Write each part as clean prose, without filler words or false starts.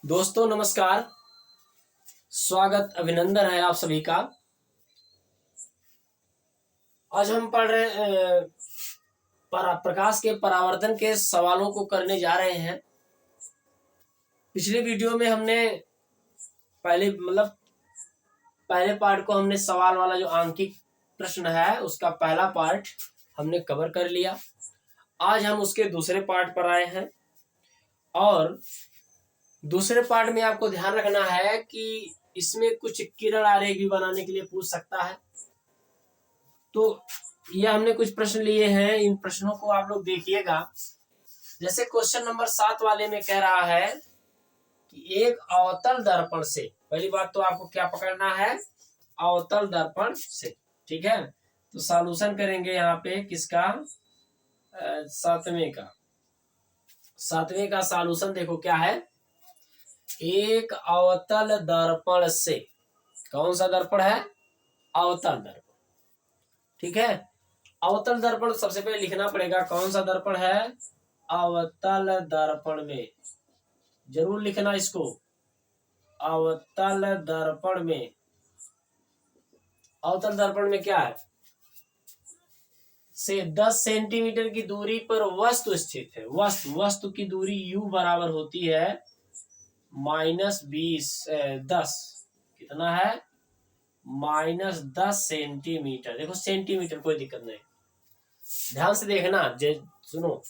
दोस्तों नमस्कार। स्वागत अभिनंदन है आप सभी का। आज हम पढ़ रहे प्रकाश के परावर्तन के सवालों को करने जा रहे हैं। पिछले वीडियो में हमने पहले पार्ट को हमने सवाल वाला जो आंकिक प्रश्न है उसका पहला पार्ट हमने कवर कर लिया। आज हम उसके दूसरे पार्ट पर आए हैं और दूसरे पार्ट में आपको ध्यान रखना है कि इसमें कुछ किरण आरेख भी बनाने के लिए पूछ सकता है। तो ये हमने कुछ प्रश्न लिए हैं, इन प्रश्नों को आप लोग देखिएगा। जैसे क्वेश्चन नंबर 7 वाले में कह रहा है कि एक अवतल दर्पण से, पहली बात तो आपको क्या पकड़ना है, अवतल दर्पण से, ठीक है। तो सॉल्यूशन करेंगे यहाँ पे किसका, सातवें का सॉल्यूशन देखो क्या है। एक अवतल दर्पण से, कौन सा दर्पण है, अवतल दर्पण, ठीक है। अवतल दर्पण सबसे पहले लिखना पड़ेगा, कौन सा दर्पण है, अवतल दर्पण में, जरूर लिखना इसको, अवतल दर्पण में। अवतल दर्पण में क्या है, से 10 सेंटीमीटर की दूरी पर वस्तु स्थित है। वस्तु की दूरी u बराबर होती है -10, कितना है, -10 सेंटीमीटर। देखो सेंटीमीटर, कोई दिक्कत नहीं, ध्यान से देखना। सुनो,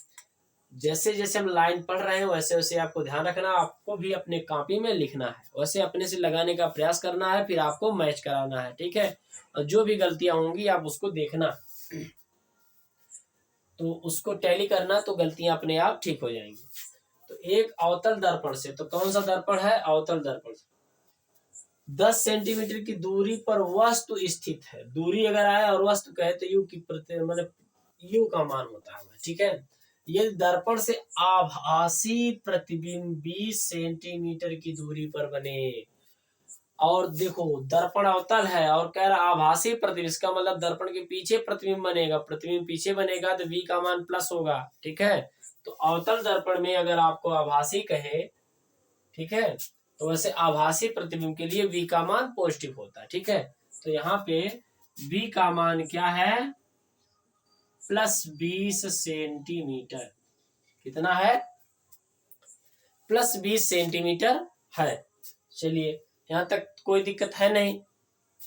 जैसे जैसे हम लाइन पढ़ रहे हैं वैसे वैसे आपको ध्यान रखना, आपको भी अपने कॉपी में लिखना है, वैसे अपने से लगाने का प्रयास करना है, फिर आपको मैच कराना है, ठीक है। और जो भी गलतियां होंगी आप उसको देखना, तो उसको टैली करना, तो गलतियां अपने आप ठीक हो जाएंगी। तो एक अवतल दर्पण से, तो कौन सा दर्पण है, अवतल दर्पण से 10 सेंटीमीटर की दूरी पर वस्तु स्थित है। दूरी अगर आए और वस्तु कहे तो यू की मतलब यू का मान होता है, ठीक है। ये दर्पण से आभासी प्रतिबिंब 20 सेंटीमीटर की दूरी पर बने। और देखो दर्पण अवतल है और कह रहा आभासी प्रतिबिंब, इसका मतलब दर्पण के पीछे प्रतिबिंब बनेगा, प्रतिबिंब पीछे बनेगा तो v का मान प्लस होगा, ठीक है। तो अवतल दर्पण में अगर आपको आभासी कहे, ठीक है, तो वैसे आभासी प्रतिबिंब के लिए v का मान पॉजिटिव होता है, ठीक है। तो यहाँ पे v का मान क्या है, +20 सेंटीमीटर, कितना है, +20 सेंटीमीटर है। चलिए यहां तक कोई दिक्कत है नहीं,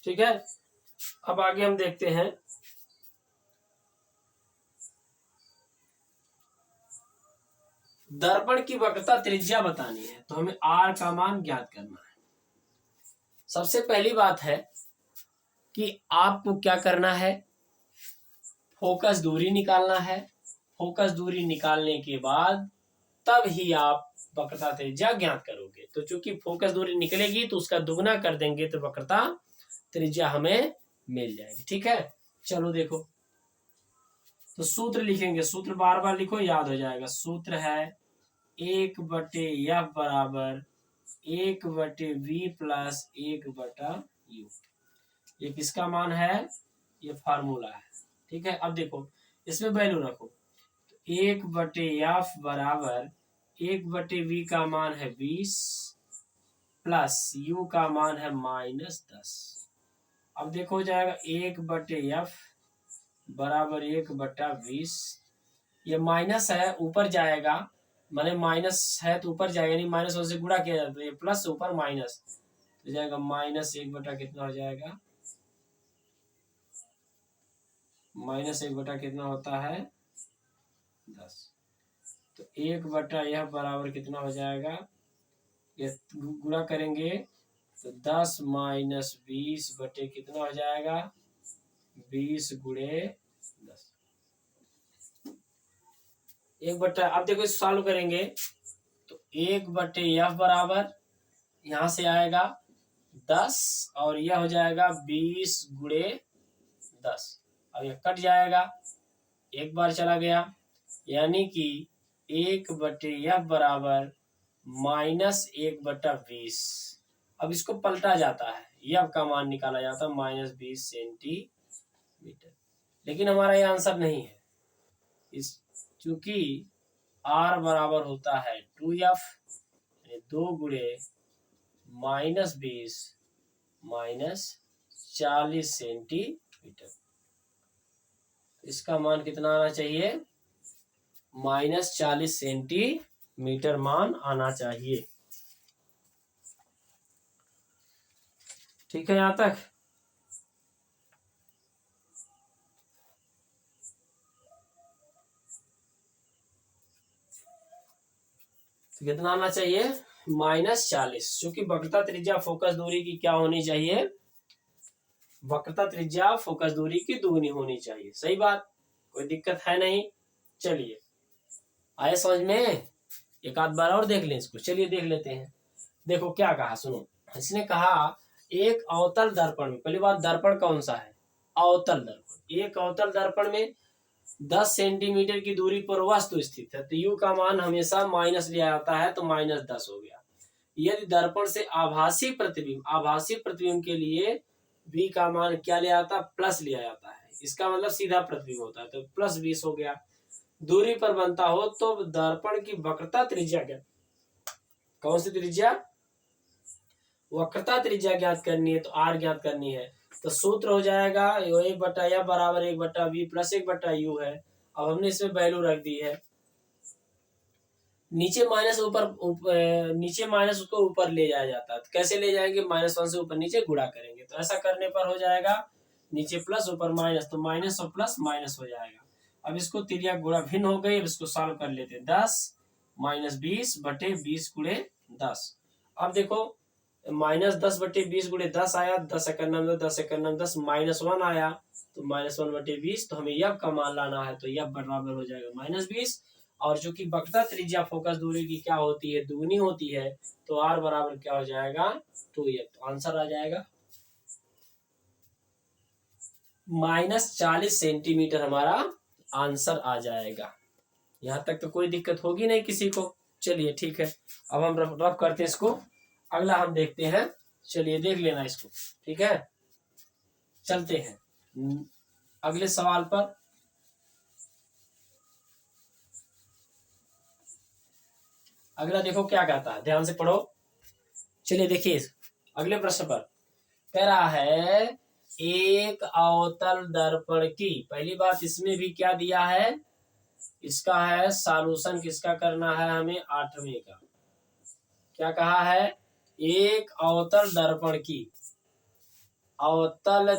ठीक है। अब आगे हम देखते हैं, दर्पण की वक्रता त्रिज्या बतानी है, तो हमें r का मान ज्ञात करना है। सबसे पहली बात है कि आपको क्या करना है, फोकस दूरी निकालना है। फोकस दूरी निकालने के बाद तब ही आप वक्रता त्रिज्या ज्ञात करोगे। तो चूंकि फोकस दूरी निकलेगी तो उसका दुगना कर देंगे तो वक्रता त्रिज्या हमें मिल जाएगी, ठीक है। चलो देखो, तो सूत्र लिखेंगे, सूत्र बार बार लिखो, याद हो जाएगा। सूत्र है 1/f बराबर 1/v प्लस 1/u। ये किसका मान है, ये फार्मूला है, ठीक है। अब देखो इसमें वैल्यू रखो, 1/f बराबर 1/v का मान है 20 प्लस u का मान है -10। अब देखो हो जाएगा 1/f बराबर 1/20, ये माइनस है ऊपर जाएगा, माने माइनस है तो ऊपर जाएगा, नहीं माइनस से गुणा किया जाता है, ये प्लस ऊपर माइनस तो जाएगा -1 कितना हो जाएगा, -1 कितना होता है 10। तो 1/f बराबर कितना हो जाएगा, ये गुणा करेंगे तो 10 - 20 बटे कितना हो जाएगा, 20 × 10, 1/। अब देखो इस सॉल्व करेंगे तो 1/f बराबर यहां से आएगा 10 और यह हो जाएगा 20 × 10। अब यह कट जाएगा, एक बार चला गया, यानी कि 1/f बराबर -1/20। अब इसको पलटा जाता है, यह का मान निकाला जाता है -20 सेंटीमीटर, लेकिन हमारा ये आंसर नहीं है, इस चूंकि r बराबर होता है 2f, ये 2 -20 -40 सेंटीमीटर। इसका मान कितना आना चाहिए? -40 सेंटीमीटर मान आना चाहिए। ठीक है यहां तक? तो कितना आना चाहिए? -40, क्योंकि वक्रता त्रिज्या फोकस दूरी की क्या होनी चाहिए? वक्रता त्रिज्या फोकस दूरी की दुगनी होनी चाहिए। सही बात, कोई दिक्कत है नहीं। चलिए आए समझ में? एक आध बार और देख लें इसको। चलिए देख लेते हैं। देखो क्या कहा, सुनो। इसने कहा एक अवतल दर्पण में, पहली बात दर्पण कौन सा है? अवतल दर्पण। एक अवतल दर्पण में 10 सेंटीमीटर की दूरी पर वस्तु स्थित है, तो u का मान हमेशा माइनस लिया जाता है, तो -10 हो गया। यदि दर्पण से आभासी प्रतिबिंब के लिए v का मान क्या लिया जाता है? प्लस लिया जाता है। इसका मतलब सीधा प्रतिबिंब होता है, तो +20 हो गया। दूरी पर बनता हो तो दर्पण की वक्रता त्रिज्या क्या? कौन सी त्रिज्या? वक्रता त्रिज्या ज्ञात करनी है, तो r ज्ञात करनी है। तो सूत्र हो जाएगा 1/f बराबर 1/v प्लस 1/u है। अब हमने इसमें वैल्यू रख दी है। नीचे माइनस नीचे माइनस उसको ऊपर ले जाया जाता है। तो कैसे ले जाएंगे? -1 से ऊपर नीचे गुणा करेंगे। तो ऐसा करने पर हो जाएगा नीचे प्लस ऊपर माइनस, तो माइनस और प्लस माइनस हो जाएगा। अब इसको तिर्यक गुणा भिन्न हो गई। अब इसको सॉल्व कर लेते हैं। 10 -20 बटे 20 गुणे 10। अब देखो -10 बटे 20 गुणे 10 आया। 10 × 9 10 × 9 10 -1 आया, तो -1 बटे 20। तो हमें यब का मान लाना है, तो यब बराबर हो जाएगा -20। और जो कि वक्रता त्रिज्या फोकस दूरी की क्या होती है? दुगनी होती है। तो r बराबर क्या हो जाएगा? 2f। तो आंसर आ जाएगा -40 सेंटीमीटर। हमारा आंसर आ जाएगा। यहां तक तो कोई दिक्कत होगी नहीं किसी को। चलिए ठीक है, अब हम रफ करते हैं इसको। अगला हम देखते हैं। चलिए देख लेना इसको। ठीक है, चलते हैं अगले सवाल पर। अगला देखो क्या कहता है, ध्यान से पढ़ो। चलिए देखिए अगले प्रश्न पर कह रहा है एक अवतल दर्पण की, पहली बात इसमें भी क्या दिया है? इसका है सॉल्यूशन किसका करना है हमें? 8वें का। क्या कहा है? एक अवतल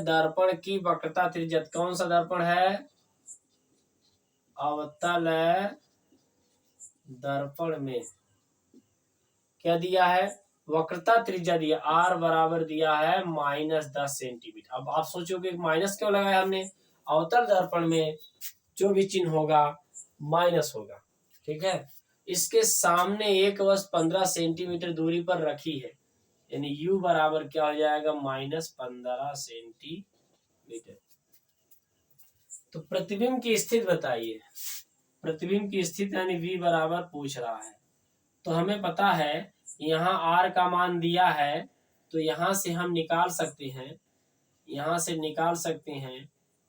दर्पण की वक्रता त्रिज्या, कौन सा दर्पण है? अवतल दर्पण में क्या दिया है? वक्रता त्रिज्या दिया, r बराबर दिया है -10 सेंटीमीटर। अब आप सोचोगे माइनस क्यों लगाया हमने? अवतल दर्पण में जो भी चिन्ह होगा माइनस होगा। ठीक है, इसके सामने एक वस्तु 15 सेंटीमीटर दूरी पर रखी है, यानी u बराबर क्या हो जाएगा? -15 सेंटीमीटर। तो प्रतिबिंब की स्थिति बताइए। प्रतिबिंब की स्थिति यानी v बराबर पूछ रहा है। तो हमें पता है यहाँ r का मान दिया है, तो यहाँ से हम निकाल सकते हैं,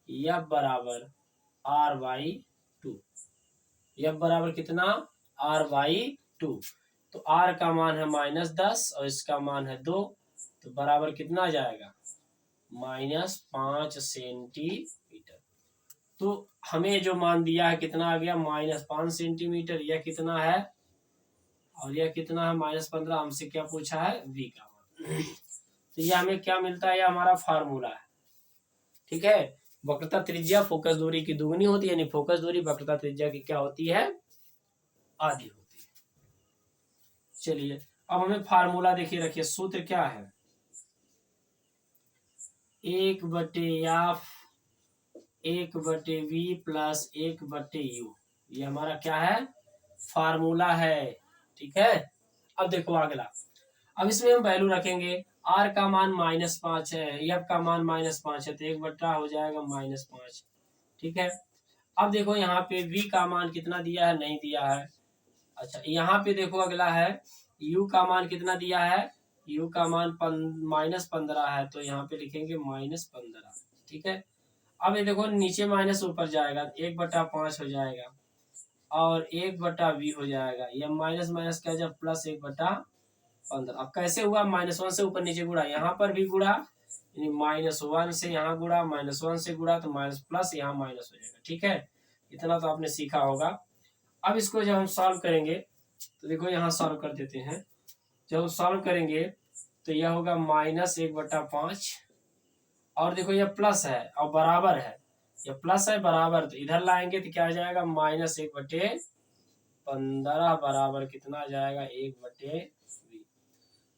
f बराबर r/2। f बराबर कितना? r/2। तो r का मान है -10 और इसका मान है 2, तो बराबर कितना आ जाएगा? -5 सेंटीमीटर। तो हमें जो मान दिया है कितना आ गया? -5 सेंटीमीटर। यह कितना है? और यह कितना है? -15। हमसे क्या पूछा है? v का मान। तो यह हमें क्या मिलता है? यह हमारा फार्मूला है। ठीक है, वक्रता त्रिज्या फोकस दूरी की दुगनी होती है, यानी फोकस दूरी वक्रता त्रिज्या की क्या होती है? आधी होती है। चलिए अब हमें फार्मूला देखिए, रखिए सूत्र क्या है? 1/v plus 1/u। ये हमारा क्या है? फार्मूला है। ठीक है, अब देखो अगला। अब इसमें हम वैल्यू रखेंगे। r का मान -5 है, f का मान -5 है, तो 1/, हो जाएगा -5। ठीक है, अब देखो यहाँ पे v का मान कितना दिया है? नहीं दिया है। अच्छा यहाँ पे देखो अगला है u का मान कितना दिया है? u का मान -15 है, तो यहाँ पे लिखेंगे -15। ठीक है, अब ये देखो नीचे माइनस ऊपर जाएगा, 1/5 हो जाएगा और 1/v हो जाएगा। यह माइनस माइनस क्या जब प्लस 1/5 15। अब कैसे हुआ, -1 से ऊपर नीचे गुड़ा, यहाँ पर भी गुड़ा, यानी -1 से यहाँ गुड़ा, -1 से गुड़ा तो माइनस प्लस यहाँ माइनस हो जाएगा। ठीक है, इतना तो आपने सीखा होगा। अब इसको जब हम सॉल्व करेंगे तो देखो यहाँ सॉल्व कर देते हैं। जब सॉल्व करेंगे तो यह होगा -1/5, और देखो यह प्लस है और बराबर है, यह प्लस है बराबर, तो इधर लाएंगे तो क्या आ जाएगा, -1/15 बराबर कितना आ जाएगा, 1/20।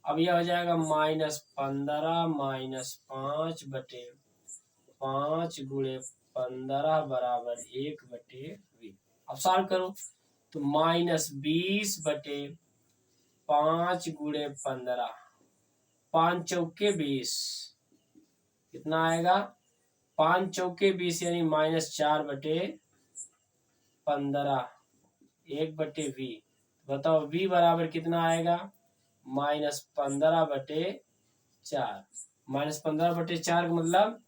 अब यह हो जाएगा -15 -5/5 गुणे 15 बराबर 1/20। अब सॉल्व करो तो -20/5 गुणे 15, 5 चौके 20, कितना आएगा, 5 चौके 20 यानी -4/15, 1/v। बताओ v बराबर कितना आएगा, -15/4। -15/4 का मतलब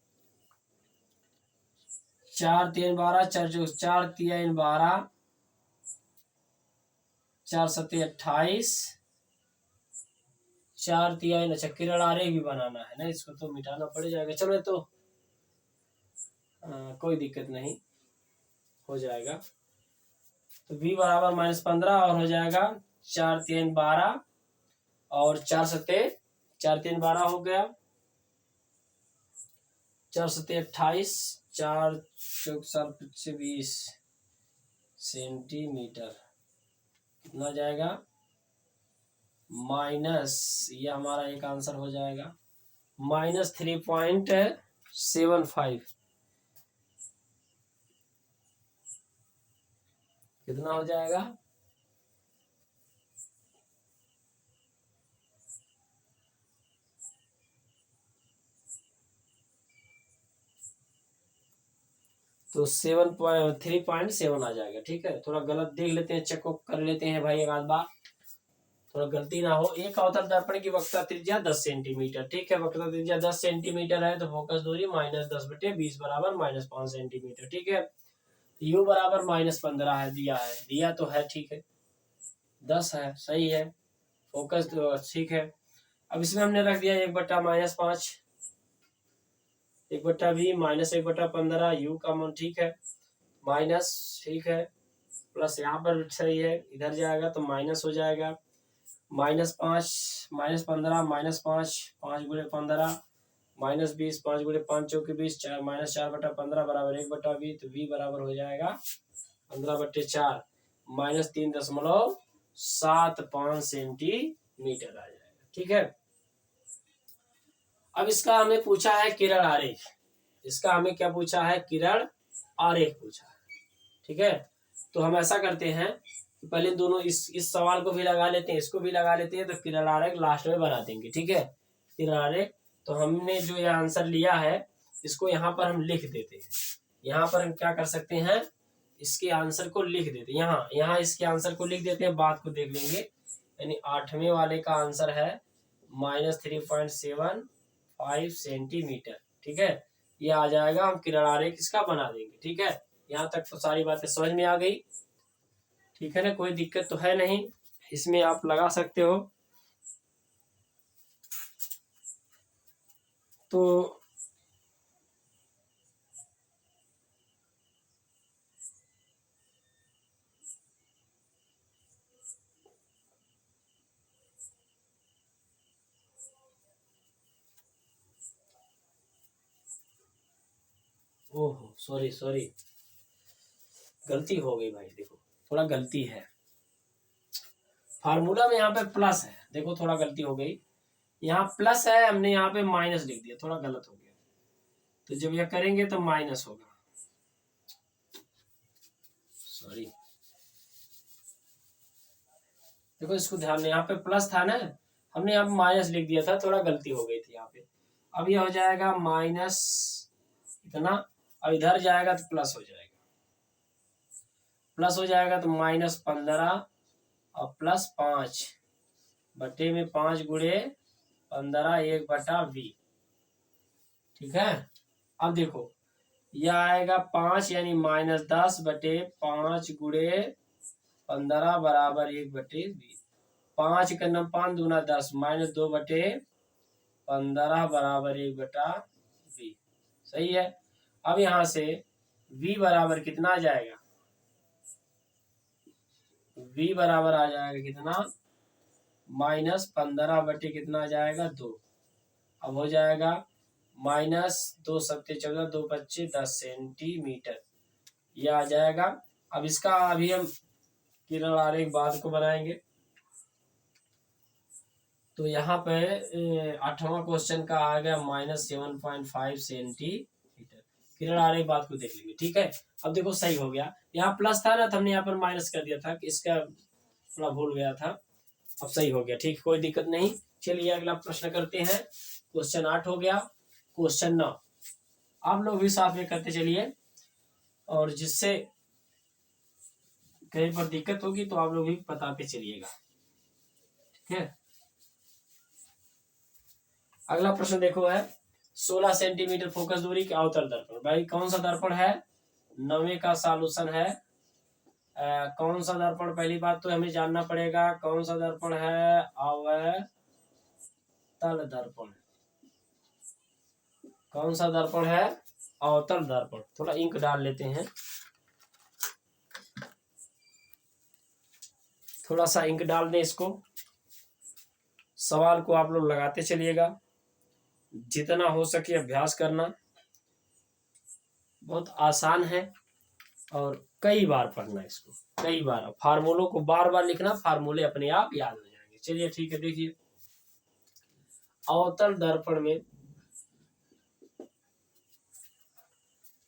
4 3 12, 4 3 12, 4 7 28, 4 3। अच्छा किरण आरेख भी बनाना है ना, इसको तो मिटाना पड़ जाएगा। चलो तो कोई दिक्कत नहीं, हो जाएगा। तो v बराबर -15 और हो जाएगा 4 3 12 और 4 7 12 हो गया, 4 7 28, 4 चौक 7 20 सेंटीमीटर। कितना जाएगा, माइनस, ये हमारा एक आंसर हो जाएगा -3.75। कितना हो जाएगा, तो 3.7 आ जाएगा। ठीक है, थोड़ा गलत देख लेते हैं, चेक कर लेते हैं भाई एक आध बार, थोड़ा गलती ना हो। एक अवतल दर्पण की वक्रता त्रिज्या 10 सेंटीमीटर। ठीक है, वक्रता त्रिज्या 10 सेंटीमीटर है तो फोकस दूरी -10/20 बराबर -5 सेंटीमीटर। ठीक है, u बराबर -15 है, दिया तो है। ठीक है, 10 है, सही है, फोकस ठीक है। अब इसमें हमने रख दिया 1/-5, 1/v -1/15, u का मान ठीक है, माइनस ठीक है, प्लस यहाँ पर सही है, इधर जाएगा तो माइनस हो जाएगा, -5 -15 -5, 5 गुणे 15, -20, 5 गुणे 5 चौके 20, -4/15 बराबर 1/v। तो v बराबर हो जाएगा 15/4 -3.75 सेंटीमीटर आ जाएगा। ठीक है, अब इसका हमें पूछा है किरण आरेख, इसका हमें क्या पूछा है, किरण आरेख पूछा है। ठीक है, तो हम ऐसा करते हैं कि पहले दोनों इस सवाल को भी लगा लेते हैं, इसको भी लगा लेते हैं, तो किरण आरेख लास्ट में बना देंगे। ठीक है, किरण आरेख, तो हमने जो ये आंसर लिया है इसको यहाँ पर हम लिख देते हैं। यहाँ पर हम क्या कर सकते हैं, इसके आंसर को लिख देते हैं, यहाँ इसके आंसर को लिख देते हैं, बात को देख लेंगे। यानी 8वें वाले का आंसर है -3.75 सेंटीमीटर। ठीक है, ये आ जाएगा, हम किरण आरेख इसका बना देंगे। ठीक है, यहाँ तक तो सारी बातें समझ में आ गई। ठीक है ना, कोई दिक्कत तो है नहीं, इसमें आप लगा सकते हो। तो ओहो सॉरी, गलती हो गई भाई, देखो थोड़ा गलती है, फार्मूला में यहाँ पे प्लस है, देखो थोड़ा गलती हो गई, यहाँ प्लस है, हमने यहाँ पे माइनस लिख दिया, थोड़ा गलत हो गया। तो जब यह करेंगे तो माइनस होगा, सॉरी, देखो इसको ध्यान में, यहाँ पे प्लस था ना, हमने यहाँ पे माइनस लिख दिया था, थोड़ा गलती हो गई थी यहाँ पे। अब यह हो जाएगा माइनस इतना, और इधर जाएगा तो प्लस हो जाएगा, प्लस हो जाएगा तो -15 और +5 बटे में 5 गुणे 15 1/v। ठीक है, अब देखो यह आएगा 5 यानी -10 बटे 5 गुणे 15 बराबर 1/20। 5 का नम 5 दूना 10 -2/15 बराबर 1/v। सही है। अब यहाँ से v बराबर कितना आ जाएगा, v बराबर आ जाएगा कितना, -15 बटे कितना आ जाएगा 2। अब हो जाएगा -2 सत्ते 14 2 25 10 सेंटीमीटर, ये आ जाएगा। अब इसका अभी हम किरण आरेख बाद को बनाएंगे। तो यहाँ पे 8वां क्वेश्चन का आ गया -7.5 सेंटीमीटर। किरण आरेख बाद को देख लेंगे, ठीक है। अब देखो सही हो गया, यहाँ प्लस था ना तो हमने यहाँ पर माइनस कर दिया था, इसका थोड़ा भूल गया था। अब सही हो गया, ठीक, कोई दिक्कत नहीं। चलिए अगला प्रश्न करते हैं। क्वेश्चन 8 हो गया। क्वेश्चन 9 आप लोग भी साथ में करते चलिए, और जिससे कहीं पर दिक्कत होगी तो आप लोग भी बताते चलिएगा, ठीक है। अगला प्रश्न देखो है 16 सेंटीमीटर फोकस दूरी के अवतल दर्पण। भाई कौन सा दर्पण है, 9वें का सॉल्यूशन है। कौन सा दर्पण, पहली बात तो हमें जानना पड़ेगा कौन सा दर्पण है, अवतल दर्पण। कौन सा दर्पण है, अवतल दर्पण। थोड़ा इंक डाल लेते हैं, थोड़ा सा इंक डाल दें इसको। सवाल को आप लोग लगाते चलिएगा, जितना हो सके अभ्यास करना, बहुत आसान है और कई बार पढ़ना इसको, कई बार। फार्मूलों को बार बार लिखना, फार्मूले अपने आप याद हो जाएंगे। चलिए ठीक है, देखिए अवतल दर्पण में,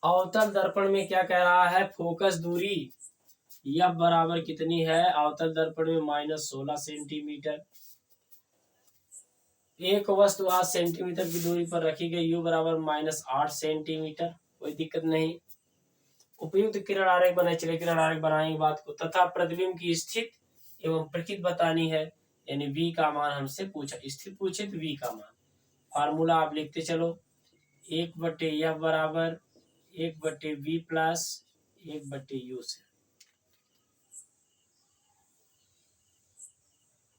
अवतल दर्पण में क्या कह रहा है, फोकस दूरी यह बराबर कितनी है, अवतल दर्पण में -16 सेंटीमीटर। एक वस्तु 8 सेंटीमीटर की दूरी पर रखी गई, u बराबर -8 सेंटीमीटर, कोई दिक्कत नहीं। उपयुक्त किरण आरेख बनाए, चलिए किरण आरेख बनाएंगे बात को। तथा प्रतिबिंब की स्थिति एवं प्रकृति बतानी है, यानी v का मान हमसे पूछा, स्थिति पूछे तो v का मान। फार्मूला आप लिखते चलो, 1/f बराबर 1/v प्लस 1/u से।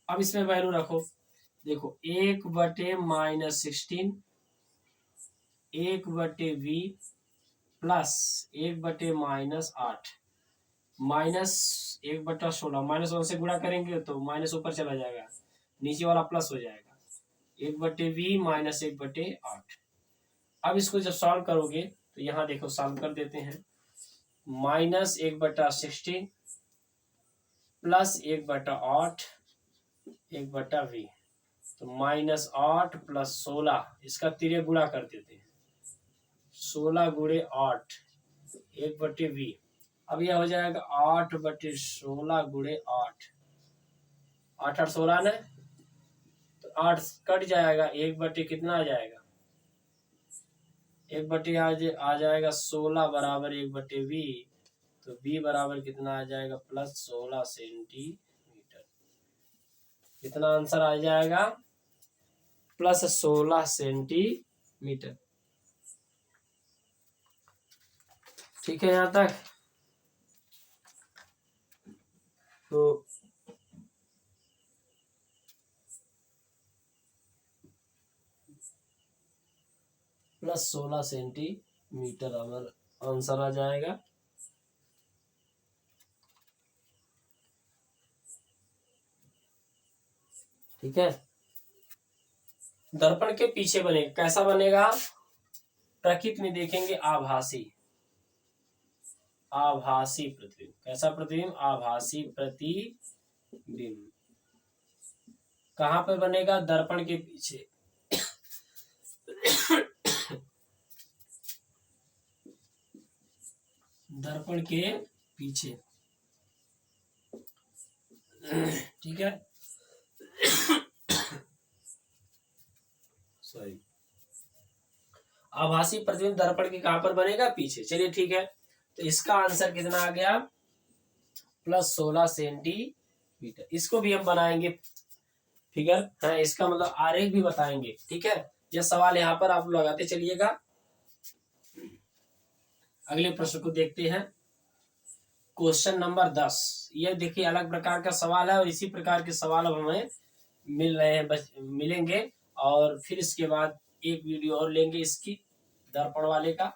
अब इसमें वैल्यू रखो, देखो 1/-16 1/v प्लस 1/-8 -1/16, -1 से गुणा करेंगे तो माइनस ऊपर चला जाएगा, नीचे वाला प्लस हो जाएगा, 1/v माइनस 1/8। अब इसको जब सॉल्व करोगे तो यहाँ देखो सॉल्व कर देते हैं, -1/16 प्लस 1/8 1/v, तो -8 + 16, इसका तिर्यक गुणा कर देते हैं, 16 × 8 1/v। अब यह हो जाएगा 8/16 × 8, 8 8 16 ना, तो 8 कट जाएगा, 1/, कितना आ जाएगा, 1/, आ जाएगा 16 बराबर 1/v, तो v बराबर कितना आ जाएगा, +16 सेंटीमीटर। कितना आंसर आ जाएगा, +16 सेंटीमीटर। ठीक है यहाँ तक। तो +16 सेंटीमीटर हमारा आंसर आ जाएगा। ठीक है, दर्पण के पीछे बनेगा, कैसा बनेगा, प्रकृति में देखेंगे आभासी, आभासी प्रतिबिंब। कैसा प्रतिबिंब, आभासी प्रतिबिंब। कहां पर बनेगा, दर्पण के पीछे। दर्पण के पीछे, ठीक है, सॉरी, आभासी प्रतिबिंब दर्पण के कहां पर बनेगा, पीछे। चलिए ठीक है, तो इसका आंसर कितना आ गया, +16 सेंटीमीटर। इसको भी हम बनाएंगे फिगर है, इसका मतलब आरेख भी बताएंगे। ठीक है, यह सवाल यहाँ पर आप लगाते चलिएगा। अगले प्रश्न को देखते हैं। Question number 10। ये देखिए अलग प्रकार का सवाल है और इसी प्रकार के सवाल अब हमें मिल रहे हैं, मिलेंगे। और फिर इसके बाद एक वीडियो और लेंगे इसकी दर्पण वाले का,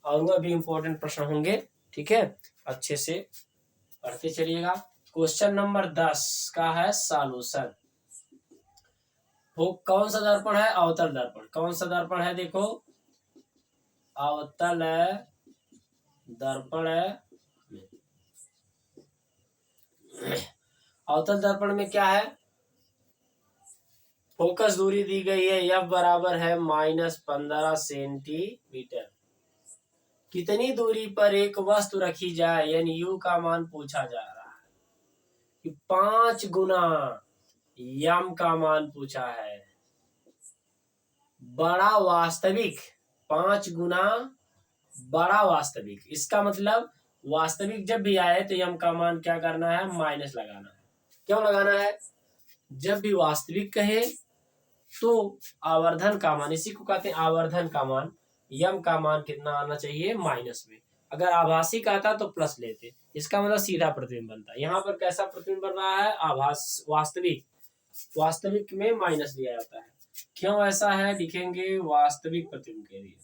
और वह भी इम्पोर्टेंट प्रश्न होंगे। ठीक है, अच्छे से पढ़ते चलिएगा। क्वेश्चन नंबर 10 का है सॉल्यूशन। वो कौन सा दर्पण है? अवतल दर्पण। कौन सा दर्पण है? देखो, अवतल दर्पण है। अवतल दर्पण में क्या है? फोकस दूरी दी गई है, F बराबर है -15 सेंटीमीटर। कितनी दूरी पर एक वस्तु रखी जाए, यानी U का मान पूछा जा रहा है कि 5 गुना M का मान पूछा है। बड़ा वास्तविक, 5 गुना बड़ा वास्तविक। इसका मतलब वास्तविक जब भी आए तो M का मान क्या करना है? माइनस लगाना है। क्यों लगाना है? जब भी वास्तविक कहे तो आवर्धन का मान, इसी को कहते हैं आवर्धन का मान, M का मान कितना आना चाहिए? माइनस में। अगर आभासी आता तो प्लस लेते, इसका मतलब सीधा प्रतिबिंब बनता। यहाँ पर कैसा प्रतिबिंब बन रहा है? आभास, वास्तविक। वास्तविक में माइनस दिया जाता है। क्यों ऐसा है? लिखेंगे वास्तविक प्रतिबिंब के लिए।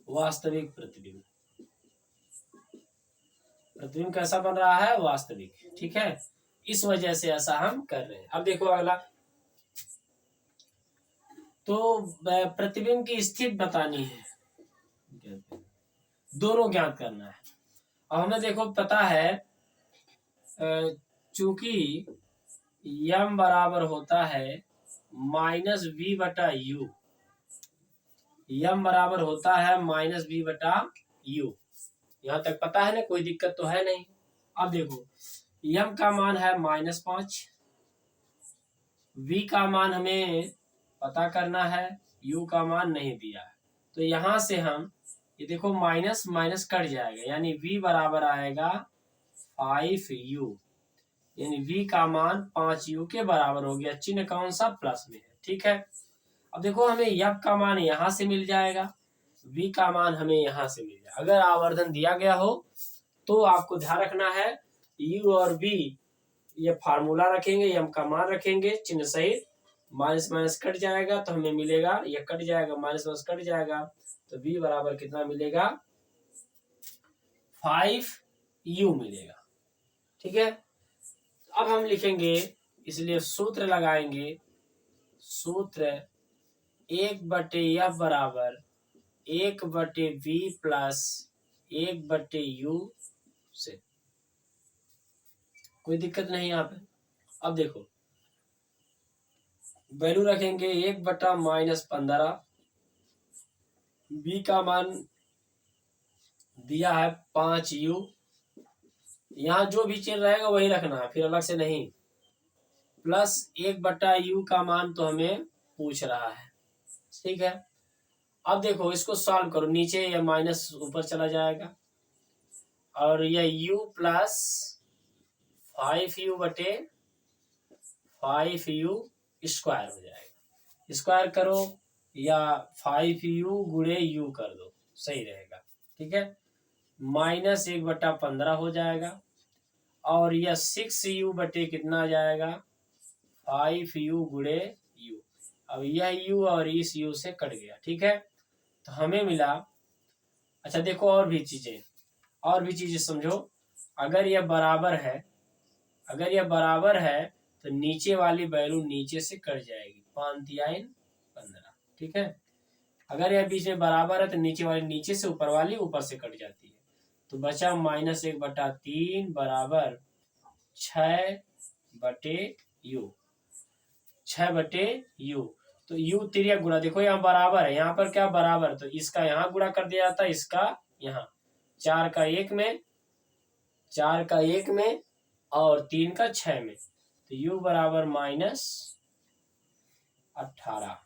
वास्तविक प्रतिबिंब, प्रतिबिंब कैसा बन रहा है? वास्तविक। ठीक है, इस वजह से ऐसा हम कर रहे हैं। अब देखो अगला, तो प्रतिबिंब की स्थिति बतानी है, दोनों ज्ञात करना है। अब हमें देखो पता है, चूंकि M बराबर होता है -V/U, M बराबर होता है -V/U। यहाँ तक पता है ना, कोई दिक्कत तो है नहीं। अब देखो, M का मान है -5, V का मान हमें पता करना है, U का मान नहीं दिया है। तो यहां से हम ये देखो माइनस माइनस कट जाएगा, यानी V बराबर आएगा 5U, यानी V का मान 5U के बराबर हो गया। चिन्ह कौन सा? प्लस में है। ठीक है, अब देखो हमें F का मान यहां से मिल जाएगा, V का मान हमें यहां से मिल जाएगा। अगर आवर्धन दिया गया हो तो आपको ध्यान रखना है, U और V ये फार्मूला रखेंगे, M का मान रखेंगे चिन्ह सहित, माइनस माइनस कट जाएगा तो हमें मिलेगा, ये कट जाएगा, माइनस माइनस कट जाएगा, तो V बराबर कितना मिलेगा? 5U मिलेगा। ठीक है, अब हम लिखेंगे, इसलिए सूत्र लगाएंगे। सूत्र 1/F बराबर 1/V प्लस 1/U से। कोई दिक्कत नहीं यहाँ पे। अब देखो वैल्यू रखेंगे 1/-15, V का मान दिया है 5U, यहाँ जो भी चिन्ह रहेगा वही रखना है, फिर अलग से नहीं। प्लस 1/U का मान तो हमें पूछ रहा है। ठीक है, अब देखो इसको सॉल्व करो, नीचे ये माइनस ऊपर चला जाएगा और यह U प्लस 5U/5U स्क्वायर हो जाएगा। स्क्वायर करो या 5U गुणे U कर दो, सही रहेगा। ठीक है, -1/15 हो जाएगा और यह 6U बटे कितना आ जाएगा? 5U गुणे U। अब यह U और इस U से कट गया। ठीक है, तो हमें मिला। अच्छा देखो और भी चीजें समझो। अगर यह बराबर है, अगर यह बराबर है तो नीचे वाली वैल्यू नीचे से कट जाएगी, 5×3 = 15। ठीक है, अगर यह बीच में बराबर है तो नीचे वाली नीचे से, ऊपर वाली ऊपर से कट जाती है, तो बचा -1/3 बराबर 6/U। 6/U, तो U तिर्यक गुणा, देखो यहाँ बराबर है, यहाँ पर क्या बराबर, तो इसका यहाँ गुणा कर दिया जाता है, इसका यहाँ 4 का 1 में, 4 का 1 में और 3 का 6 में, तो U बराबर -18।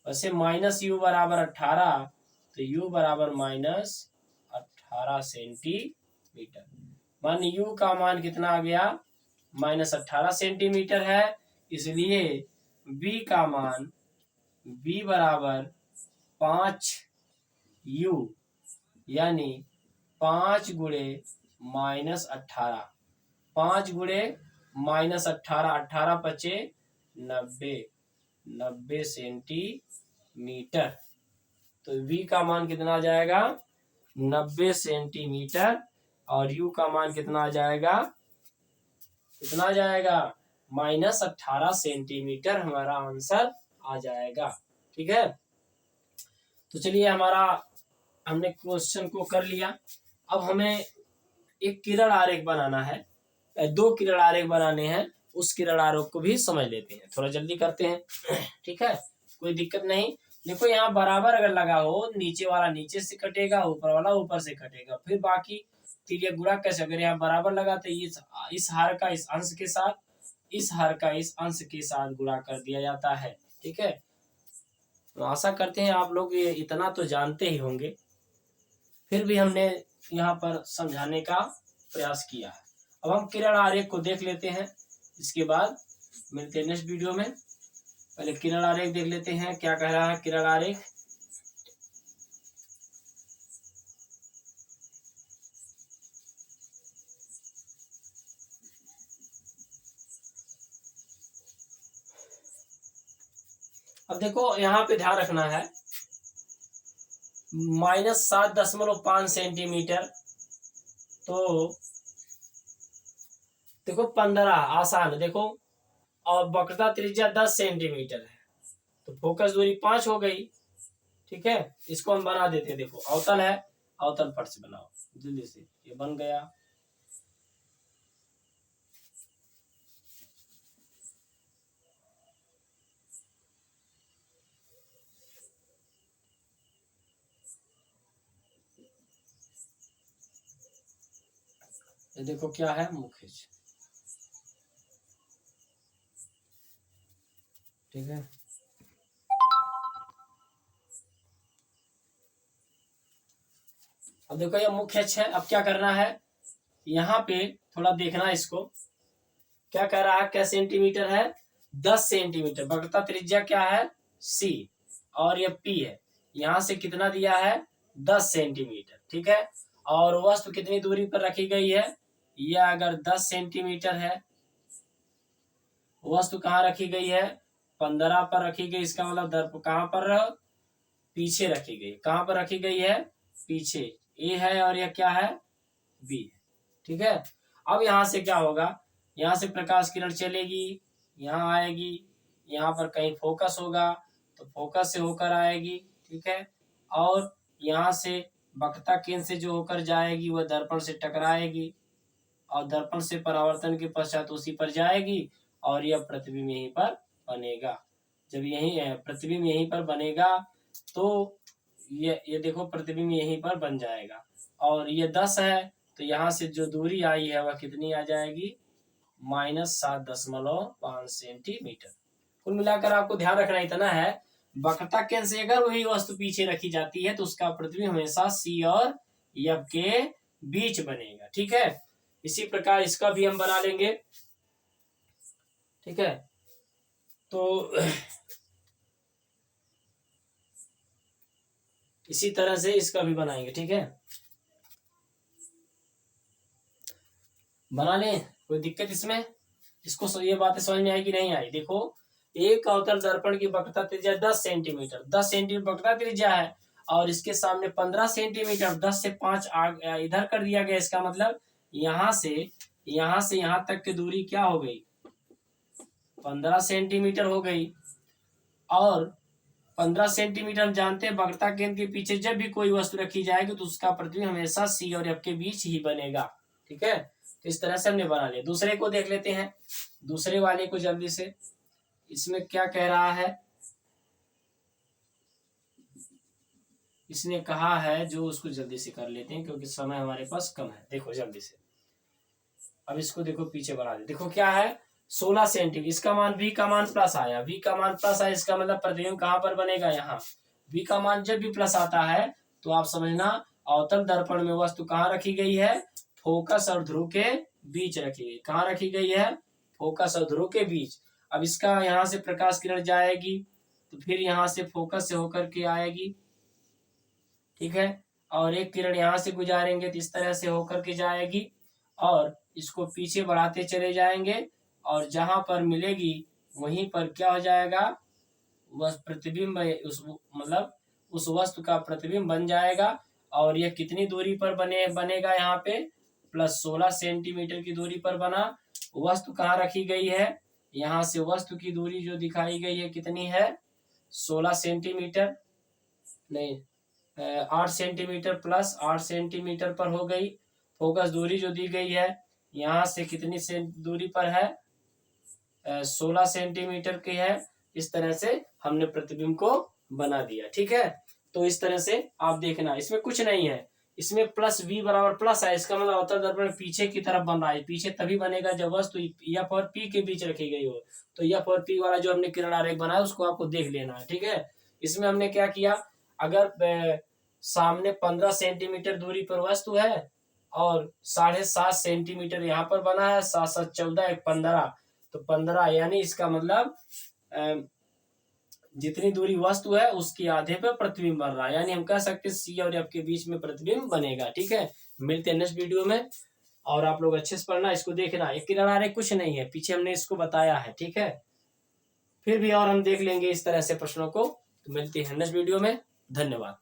वैसे -U बराबर 18, तो U बराबर -18 सेंटीमीटर। मान U का मान कितना आ गया? -18 सेंटीमीटर है, इसलिए V का मान V बराबर 5U, यानी 5 गुणे -18, 5 गुणे -18, 18 पचे 90, 90 सेंटीमीटर। तो v का मान कितना आ जाएगा 90 सेंटीमीटर और u का मान कितना आ जाएगा, कितना आ जाएगा -18 सेंटीमीटर हमारा आंसर आ जाएगा। ठीक है, तो चलिए हमने क्वेश्चन को कर लिया। अब हमें एक किरण आरेख बनाना है, 2 किरण आरेख बनाने हैं, उस किरण आरेख को भी समझ लेते हैं, थोड़ा जल्दी करते हैं। ठीक है, कोई दिक्कत नहीं। देखो यहाँ बराबर अगर लगा हो, नीचे वाला नीचे से कटेगा, ऊपर वाला ऊपर से कटेगा, फिर बाकी तिर्यक गुणा कैसे, अगर यहाँ बराबर लगा तो इस हार का इस अंश के साथ, इस हार का इस अंश के साथ गुणा कर दिया जाता है। ठीक है, तो आशा करते हैं आप लोग ये इतना तो जानते ही होंगे, फिर भी हमने यहाँ पर समझाने का प्रयास किया है। अब हम किरण आरेख को देख लेते हैं, इसके बाद मिलते हैं नेक्स्ट वीडियो में। पहले किरण आरेख देख लेते हैं, क्या कह रहा है किरण आरेख। अब देखो यहाँ पे ध्यान रखना है, -7.5 सेंटीमीटर, तो देखो 15 आसान, देखो, और वक्रता त्रिज्या 10 सेंटीमीटर है, तो फोकस दूरी 5 हो गई। ठीक है, इसको हम बना देते हैं। देखो अवतल है, अवतल फट से बनाओ जल्दी से, ये बन गया। ये देखो क्या है, मुख्य। ठीक है, अब देखो ये मुख्य अक्ष है। अब क्या करना है, यहाँ पे थोड़ा देखना इसको, क्या कह रहा है, क्या सेंटीमीटर है 10 सेंटीमीटर, वक्रता त्रिज्या क्या है c, और ये p है, यहाँ से कितना दिया है 10 सेंटीमीटर। ठीक है, और वस्तु कितनी दूरी पर रखी गई है, यह अगर 10 सेंटीमीटर है, वस्तु कहाँ रखी गई है 15 पर रखी गई, इसका मतलब दर्प कहाँ पर पीछे रखी गई, कहाँ पर रखी गई है पीछे, ए है और यह क्या है बी है। ठीक है, अब यहाँ से क्या होगा, यहाँ से प्रकाश किरण चलेगी, यहाँ आएगी, यहाँ पर कहीं फोकस होगा तो फोकस से होकर आएगी। ठीक है, और यहाँ से वक्रता केंद्र से जो होकर जाएगी वह दर्पण से टकराएगी, और दर्पण से परावर्तन के पश्चात उसी पर जाएगी, और यह प्रतिबिंब यहीं पर बनेगा। जब यही प्रतिबिंब यहीं पर बनेगा तो ये देखो प्रतिबिंब यहीं पर बन जाएगा, और ये 10 है, तो यहाँ से जो दूरी आई है वह कितनी आ जाएगी -7.5 सेंटीमीटर। कुल मिलाकर आपको ध्यान रखना इतना है, वक्रता केंद्र से अगर वही वस्तु पीछे रखी जाती है तो उसका प्रतिबिंब हमेशा सी और एफ के बीच बनेगा। ठीक है, इसी प्रकार इसका भी हम बना लेंगे। ठीक है, तो इसी तरह से इसका भी बनाएंगे। ठीक है, बना लें, कोई दिक्कत इसमें, इसको ये बातें समझ में आई कि नहीं आई। देखो एक अवतल दर्पण की वक्रता त्रिज्या 10 सेंटीमीटर, 10 सेंटीमीटर वक्रता त्रिज्या है, और इसके सामने 15 सेंटीमीटर, 10 से 5 इधर कर दिया गया, इसका मतलब यहाँ से यहाँ तक की दूरी क्या हो गई 15 सेंटीमीटर हो गई, और 15 सेंटीमीटर हम जानते हैं वक्रता केंद्र के पीछे जब भी कोई वस्तु रखी जाएगी तो उसका प्रतिबिंब हमेशा सी और एफ के बीच ही बनेगा। ठीक है, तो इस तरह से हमने बना लिया। दूसरे को देख लेते हैं, दूसरे वाले को जल्दी से, इसमें क्या कह रहा है, इसने कहा है जो, उसको जल्दी से कर लेते हैं क्योंकि समय हमारे पास कम है। देखो जल्दी से, अब इसको देखो पीछे बढ़ा दे, देखो क्या है 16 सेंटीमीटर, इसका मान v का मान प्लस आया, v का मान प्लस आया, इसका मतलब प्रतिबिंब कहाँ पर बनेगा यहाँ, v का मान जब भी प्लस आता है तो आप समझना अवतल दर्पण में वस्तु कहाँ रखी गई है, फोकस और ध्रुव के बीच रखी गई। कहाँ रखी गई है, फोकस और ध्रुव के बीच। अब इसका यहाँ से प्रकाश किरण जाएगी तो फिर यहाँ से फोकस से होकर के आएगी। ठीक है, और एक किरण यहाँ से गुजारेंगे तो इस तरह से होकर के जाएगी और इसको पीछे बढ़ाते चले जाएंगे और जहां पर मिलेगी वहीं पर क्या हो जाएगा, वह प्रतिबिंब मतलब उस वस्तु का प्रतिबिंब बन जाएगा। और यह कितनी दूरी पर बनेगा यहाँ पे, +16 सेंटीमीटर की दूरी पर बना। वस्तु कहाँ रखी गई है, यहाँ से वस्तु की दूरी जो दिखाई गई है कितनी है, 16 सेंटीमीटर, नहीं 8 सेंटीमीटर प्लस 8 सेंटीमीटर पर हो गई। फोकस दूरी जो दी गई है यहाँ से कितनी से दूरी पर है, 16 सेंटीमीटर की है। इस तरह से हमने प्रतिबिंब को बना दिया। ठीक है, तो इस तरह से आप देखना, इसमें कुछ नहीं है, इसमें प्लस v बराबर प्लस है, इसका मतलब अवतल दर्पण पीछे की तरफ बन रहा है। पीछे तभी बनेगा जब वस्तु F और P के बीच रखी गई हो। तो F और P वाला जो हमने किरण आरेख बनाया उसको आपको देख लेना है। ठीक है, इसमें हमने क्या किया, अगर सामने 15 सेंटीमीटर दूरी पर वस्तु है और 7.5 सेंटीमीटर यहाँ पर बना है, 7 7 14 1 15, तो 15 यानी इसका मतलब जितनी दूरी वस्तु है उसकी आधे पे प्रतिबिंब बन रहा है, यानी हम कह सकते हैं सी और एफ के बीच में प्रतिबिंब बनेगा। ठीक है, मिलते हैं नेक्स्ट वीडियो में, और आप लोग अच्छे से पढ़ना, इसको देखना। एक किरण आरेख कुछ नहीं है, पीछे हमने इसको बताया है। ठीक है, फिर भी और हम देख लेंगे इस तरह से प्रश्नों को। तो मिलते हैं नेक्स्ट वीडियो में, धन्यवाद।